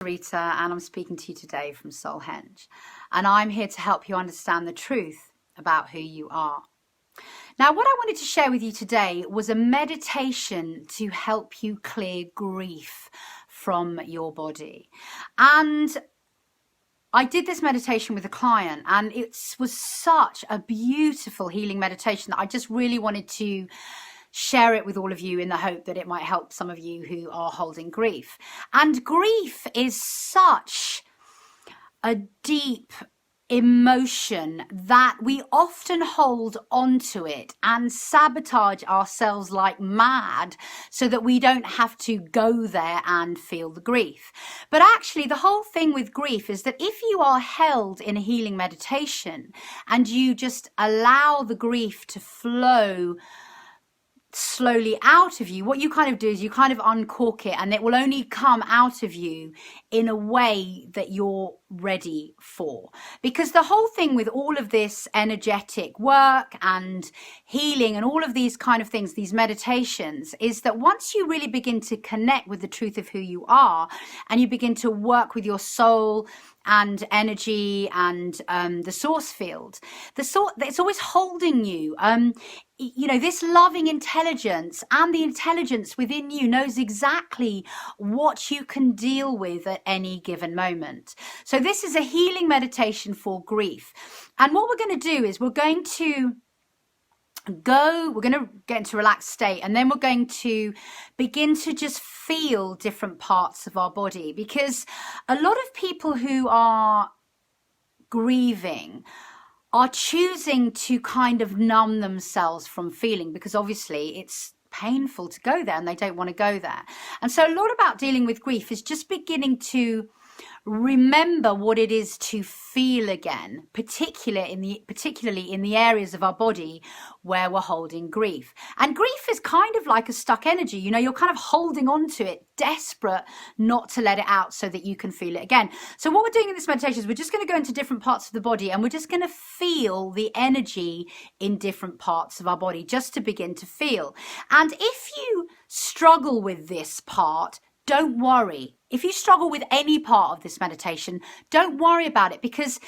Sarita, and I'm speaking to you today from Soulhenge, and I'm here to help you understand the truth about who you are. Now, what I wanted to share with you today was a meditation to help you clear grief from your body. And I did this meditation with a client, and it was such a beautiful healing meditation that I just really wanted to share it with all of you in the hope that it might help some of you who are holding grief. And grief is such a deep emotion that we often hold onto it and sabotage ourselves like mad so that we don't have to go there and feel the grief. But actually, the whole thing with grief is that if you are held in a healing meditation and you just allow the grief to flow slowly out of you, what you kind of do is you kind of uncork it, and it will only come out of you in a way that you're ready for. Because the whole thing with all of this energetic work and healing and all of these kind of things, these meditations, is that once you really begin to connect with the truth of who you are and you begin to work with your soul and energy and the source field, it's always holding you. You know, this loving intelligence and the intelligence within you knows exactly what you can deal with at any given moment. So this is a healing meditation for grief. And what we're going to do is we're going to get into a relaxed state, and then we're going to begin to just feel different parts of our body, because a lot of people who are grieving are choosing to kind of numb themselves from feeling, because obviously it's painful to go there and they don't want to go there. And so a lot about dealing with grief is just beginning to remember what it is to feel again, particularly in the areas of our body where we're holding grief. And grief is kind of like a stuck energy. You know, you're kind of holding on to it, desperate not to let it out so that you can feel it again. So what we're doing in this meditation is we're just going to go into different parts of the body, and we're just going to feel the energy in different parts of our body just to begin to feel. And if you struggle with this part, don't worry. If you struggle with any part of this meditation, don't worry about it, because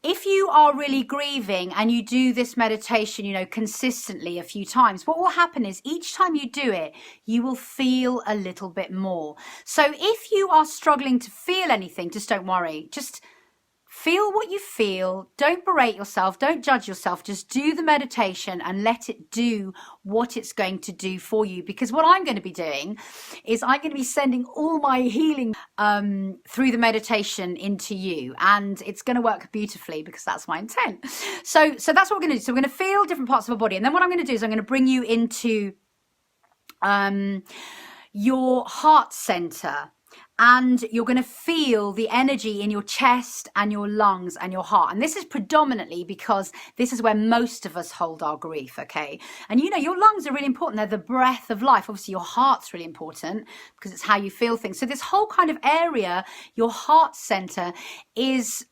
if you are really grieving and you do this meditation, you know, consistently a few times, what will happen is each time you do it, you will feel a little bit more. So if you are struggling to feel anything, just don't worry. Just feel what you feel. Don't berate yourself. Don't judge yourself. Just do the meditation and let it do what it's going to do for you. Because what I'm going to be doing is I'm going to be sending all my healing through the meditation into you. And it's going to work beautifully because that's my intent. So that's what we're going to do. So we're going to feel different parts of our body. And then what I'm going to do is I'm going to bring you into your heart center. And you're going to feel the energy in your chest and your lungs and your heart. And this is predominantly because this is where most of us hold our grief, okay? And you know, your lungs are really important. They're the breath of life. Obviously, your heart's really important because it's how you feel things. So this whole kind of area, your heart center, is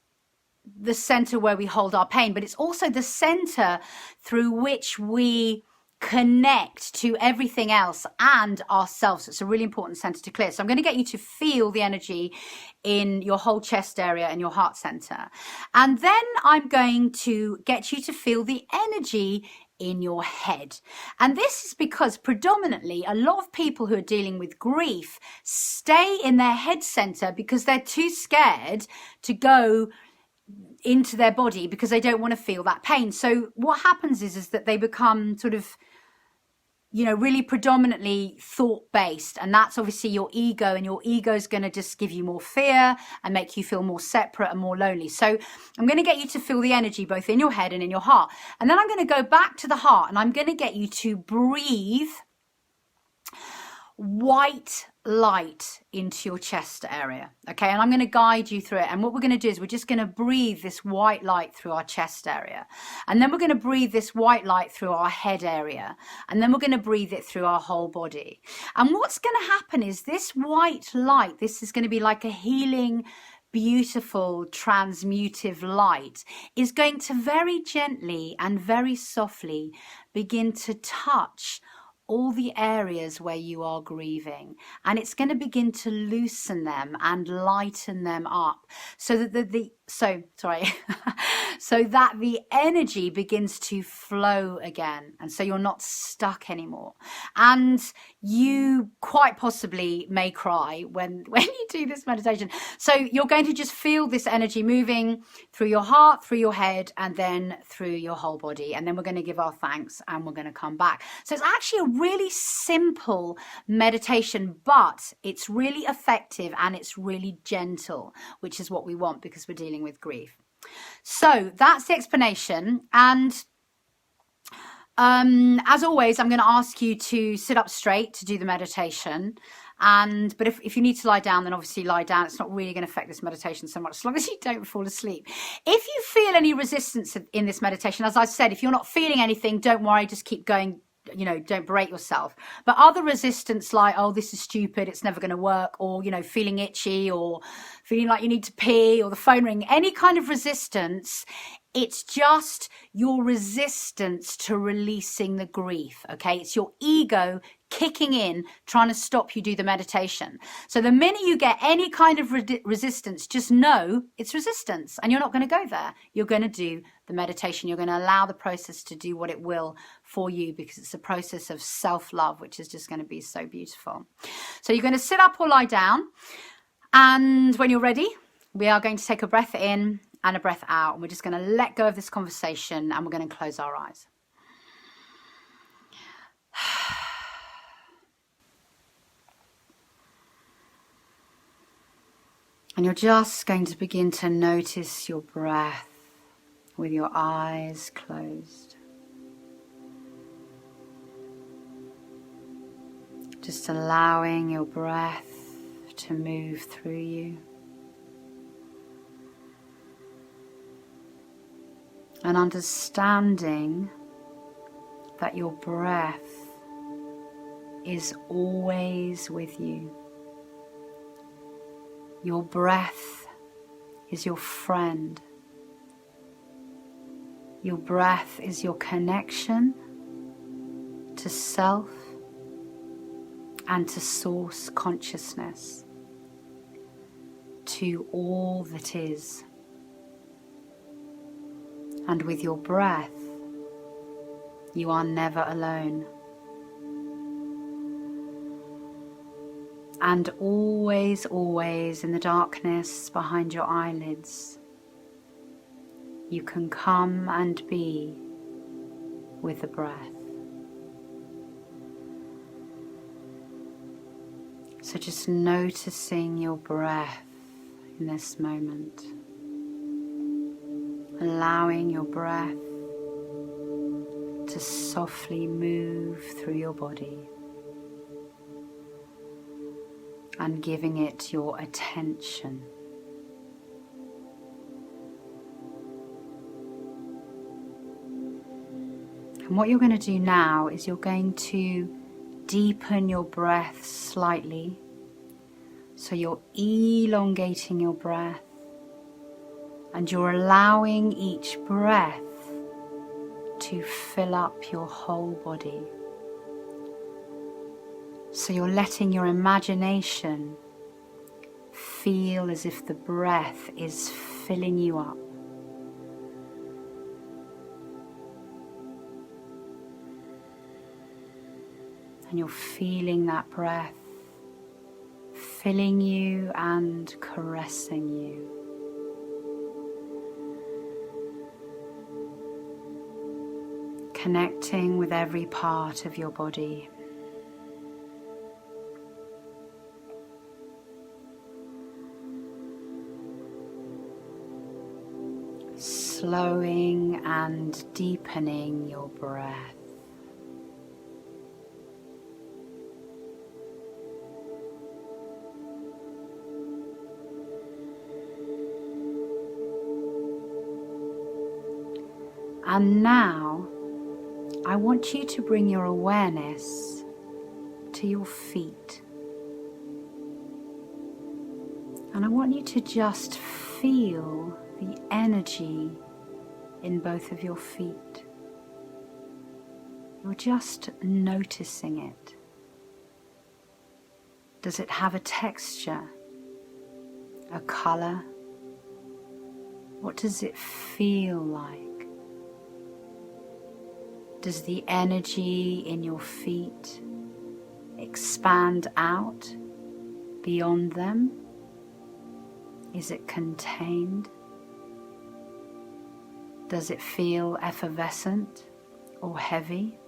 the center where we hold our pain. But it's also the center through which we connect to everything else and ourselves. It's a really important center to clear. So I'm going to get you to feel the energy in your whole chest area and your heart center. And then I'm going to get you to feel the energy in your head. And this is because predominantly a lot of people who are dealing with grief stay in their head center because they're too scared to go into their body because they don't want to feel that pain. So what happens is that they become sort of, you know, really predominantly thought-based, and that's obviously your ego, and your ego is going to just give you more fear and make you feel more separate and more lonely. So I'm going to get you to feel the energy both in your head and in your heart. And then I'm going to go back to the heart, and I'm going to get you to breathe white light into your chest area, okay? And I'm going to guide you through it. And what we're going to do is we're just going to breathe this white light through our chest area, and then we're going to breathe this white light through our head area, and then we're going to breathe it through our whole body. And what's going to happen is this white light, this is going to be like a healing, beautiful, transmutive light, is going to very gently and very softly begin to touch all the areas where you are grieving, and it's going to begin to loosen them and lighten them up so that so that the energy begins to flow again, and so you're not stuck anymore. And you quite possibly may cry when you do this meditation. So you're going to just feel this energy moving through your heart, through your head, and then through your whole body. And then we're going to give our thanks and we're going to come back. So it's actually a really simple meditation, but it's really effective and it's really gentle, which is what we want because we're dealing with grief. So that's the explanation. And as always, I'm going to ask you to sit up straight to do the meditation. But if you need to lie down, then obviously lie down. It's not really going to affect this meditation so much, as long as you don't fall asleep. If you feel any resistance in this meditation, as I said, if you're not feeling anything, don't worry, just keep going. You know, don't berate yourself. But other resistance, like, oh, this is stupid, it's never going to work, or, you know, feeling itchy, or feeling like you need to pee, or the phone ring, any kind of resistance, it's just your resistance to releasing the grief, okay? It's your ego kicking in, trying to stop you do the meditation. So the minute you get any kind of resistance, just know it's resistance, and you're not going to go there. You're going to do the meditation. You're going to allow the process to do what it will for you, because it's a process of self-love, which is just going to be so beautiful. So you're going to sit up or lie down, and when you're ready, we are going to take a breath in and a breath out, and we're just going to let go of this conversation, and we're going to close our eyes. And you're just going to begin to notice your breath with your eyes closed. Just allowing your breath to move through you. And understanding that your breath is always with you. Your breath is your friend. Your breath is your connection to self and to source consciousness, to all that is. And with your breath, you are never alone. And always, always in the darkness behind your eyelids, you can come and be with the breath. So just noticing your breath in this moment. Allowing your breath to softly move through your body. And giving it your attention. And what you're going to do now is you're going to deepen your breath slightly. So you're elongating your breath, and you're allowing each breath to fill up your whole body. So you're letting your imagination feel as if the breath is filling you up. And you're feeling that breath filling you and caressing you. Connecting with every part of your body. Slowing and deepening your breath. And now, I want you to bring your awareness to your feet. And I want you to just feel the energy in both of your feet. You're just noticing it. Does it have a texture, a colour? What does it feel like? Does the energy in your feet expand out beyond them? Is it contained? Does it feel effervescent or heavy?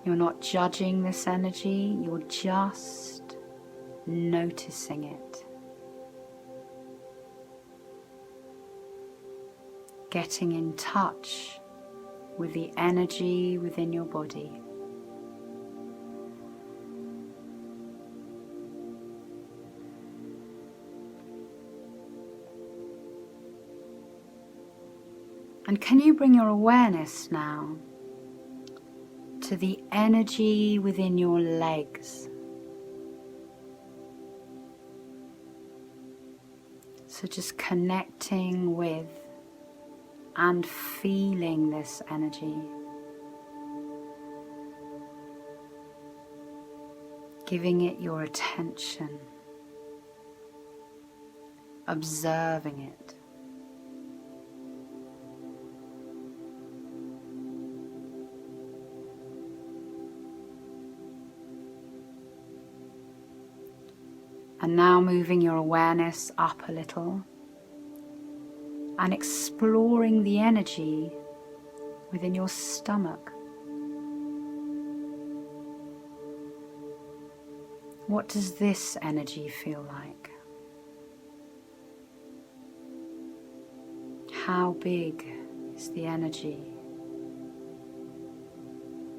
You're not judging this energy, you're just noticing it. Getting in touch with the energy within your body. And can you bring your awareness now to the energy within your legs? So just connecting with and feeling this energy. Giving it your attention. Observing it. And now moving your awareness up a little and exploring the energy within your stomach. What does this energy feel like? How big is the energy?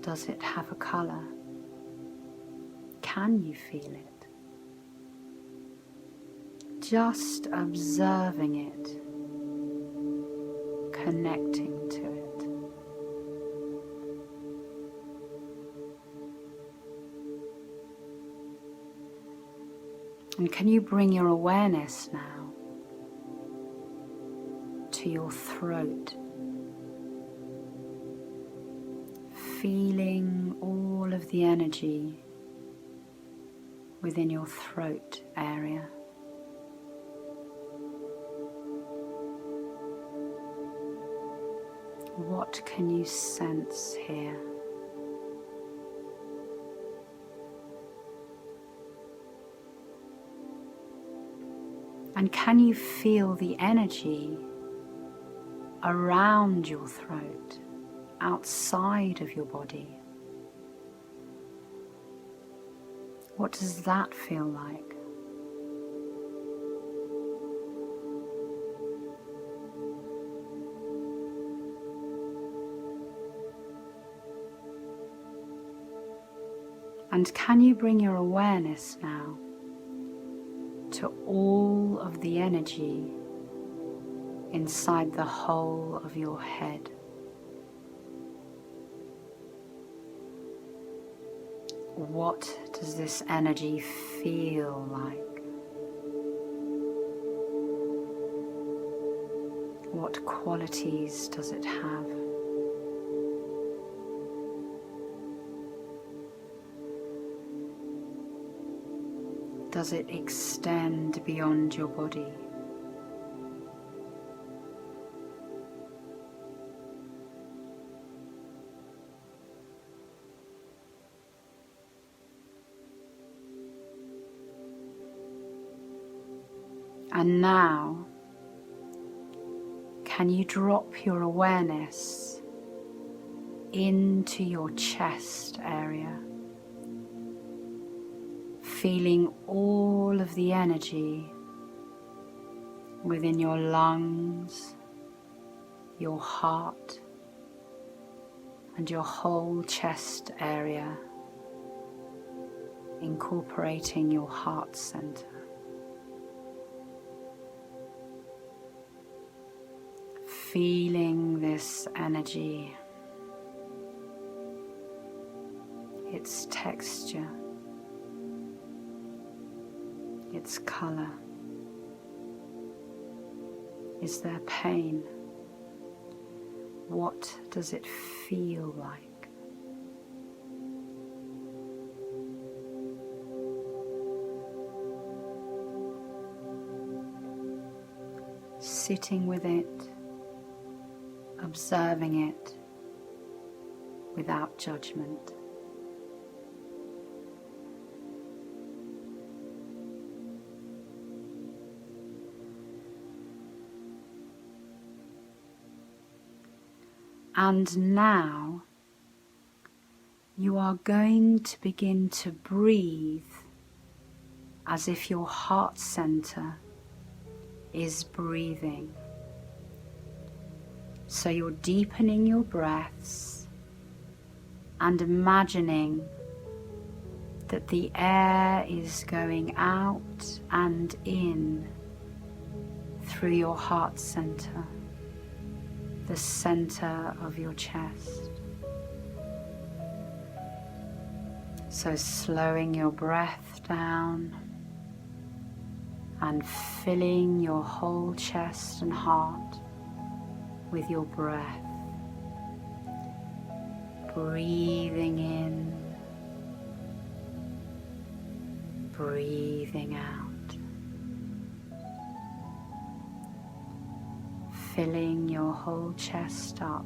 Does it have a colour? Can you feel it? Just observing it, connecting to it. And can you bring your awareness now to your throat, feeling all of the energy within your throat area. What can you sense here? And can you feel the energy around your throat, outside of your body? What does that feel like? And can you bring your awareness now to all of the energy inside the whole of your head? What does this energy feel like? What qualities does it have? Does it extend beyond your body? And now, can you drop your awareness into your chest area? Feeling all of the energy within your lungs, your heart, and your whole chest area, incorporating your heart center. Feeling this energy, its texture, its colour. Is there pain? What does it feel like? Sitting with it, observing it without judgment. And now you are going to begin to breathe as if your heart center is breathing. So you're deepening your breaths and imagining that the air is going out and in through your heart center, the center of your chest. So slowing your breath down and filling your whole chest and heart with your breath. Breathing in, breathing out. Filling your whole chest up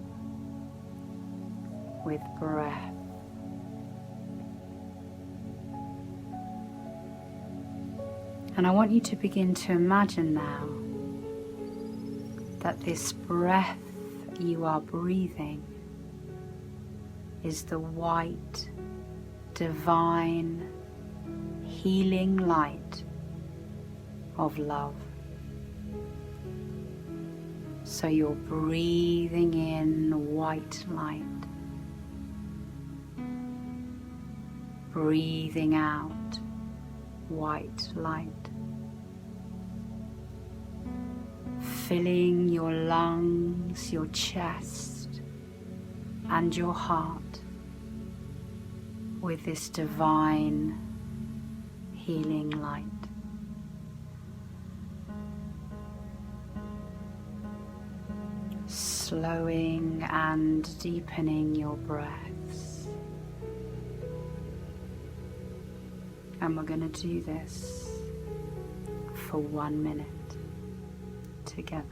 with breath. And I want you to begin to imagine now that this breath you are breathing is the white, divine, healing light of love. So you're breathing in white light, breathing out white light, filling your lungs, your chest, and your heart with this divine healing light. Slowing and deepening your breaths. And we're going to do this for 1 minute together.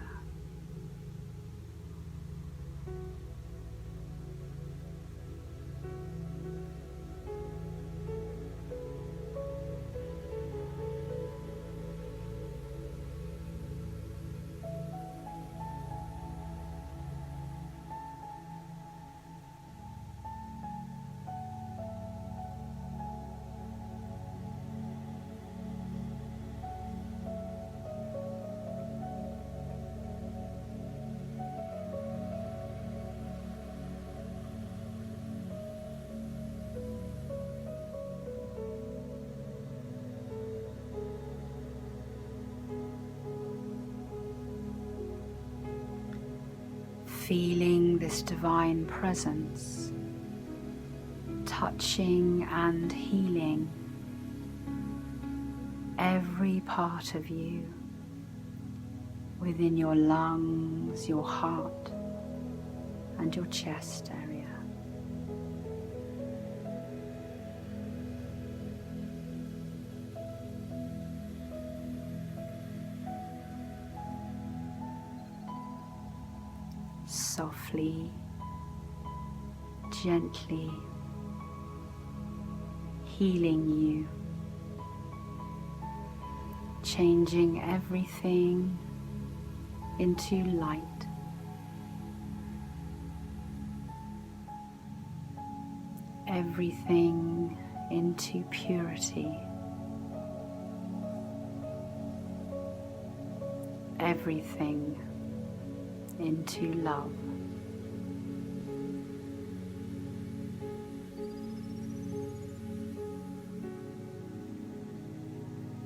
Feeling this divine presence, touching and healing every part of you within your lungs, your heart, and your chest area. Softly, gently healing you, changing everything into light. Everything into purity. Everything into love.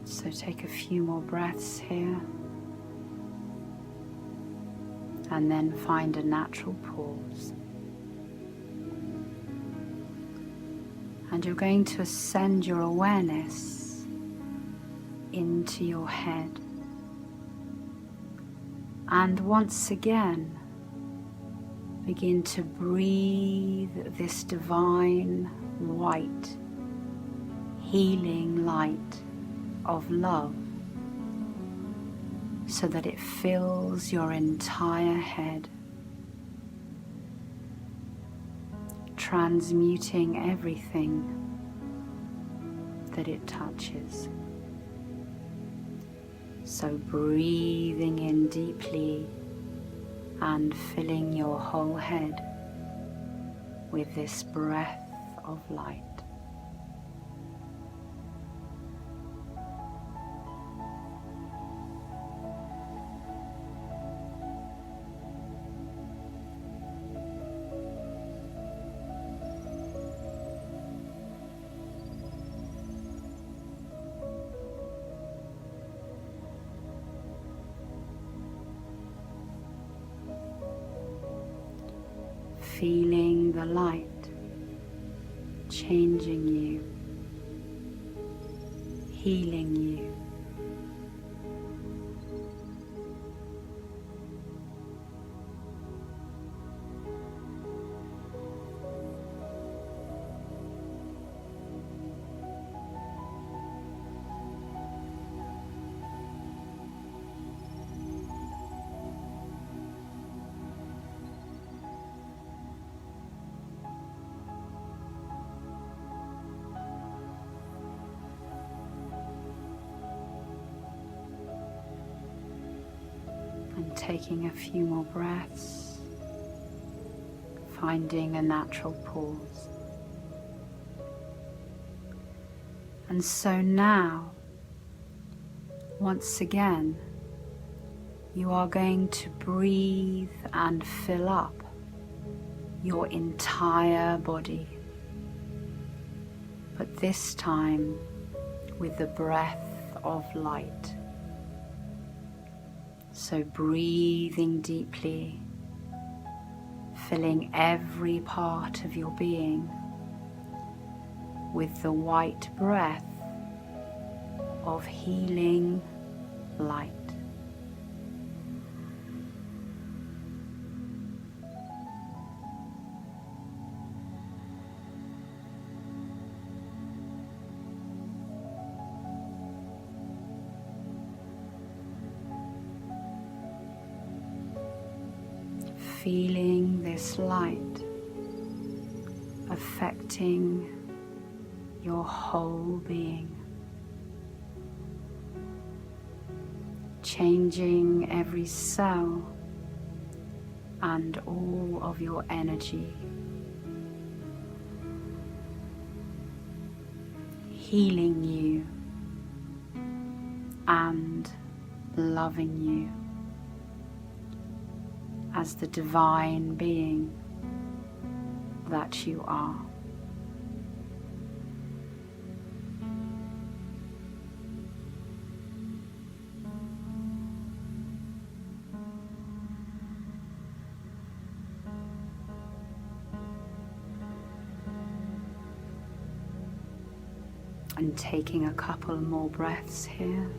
So take a few more breaths here, and then find a natural pause. And you're going to ascend your awareness into your head. And once again, Begin to breathe this divine, white, healing light of love so that it fills your entire head, transmuting everything that it touches. So breathing in deeply and filling your whole head with this breath of light. Feeling the light changing you, healing you. And taking a few more breaths, finding a natural pause. And so now, once again, you are going to breathe and fill up your entire body, but this time with the breath of light. So breathing deeply, filling every part of your being with the white breath of healing light. Feeling this light affecting your whole being, changing every cell and all of your energy, healing you and loving you as the divine being that you are. And taking a couple more breaths here.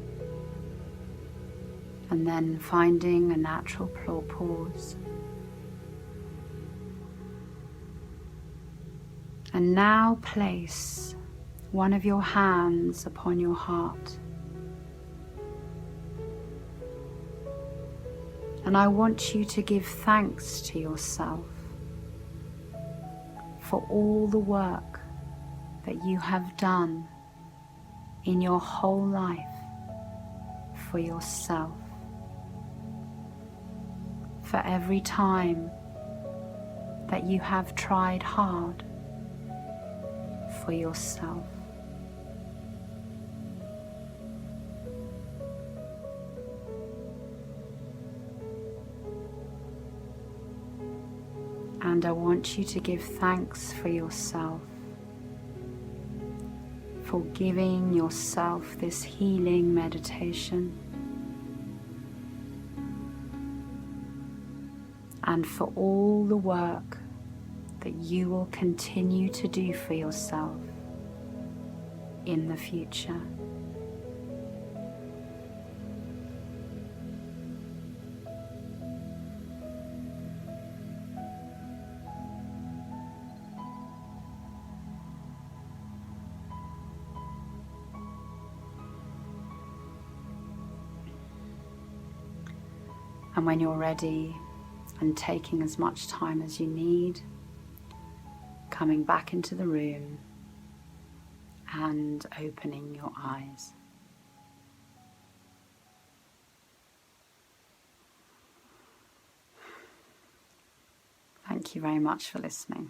And then finding a natural pause. And now place one of your hands upon your heart. And I want you to give thanks to yourself for all the work that you have done in your whole life for yourself. For every time that you have tried hard for yourself. And I want you to give thanks for yourself, for giving yourself this healing meditation, and for all the work that you will continue to do for yourself in the future. And when you're ready and taking as much time as you need, coming back into the room and opening your eyes. Thank you very much for listening.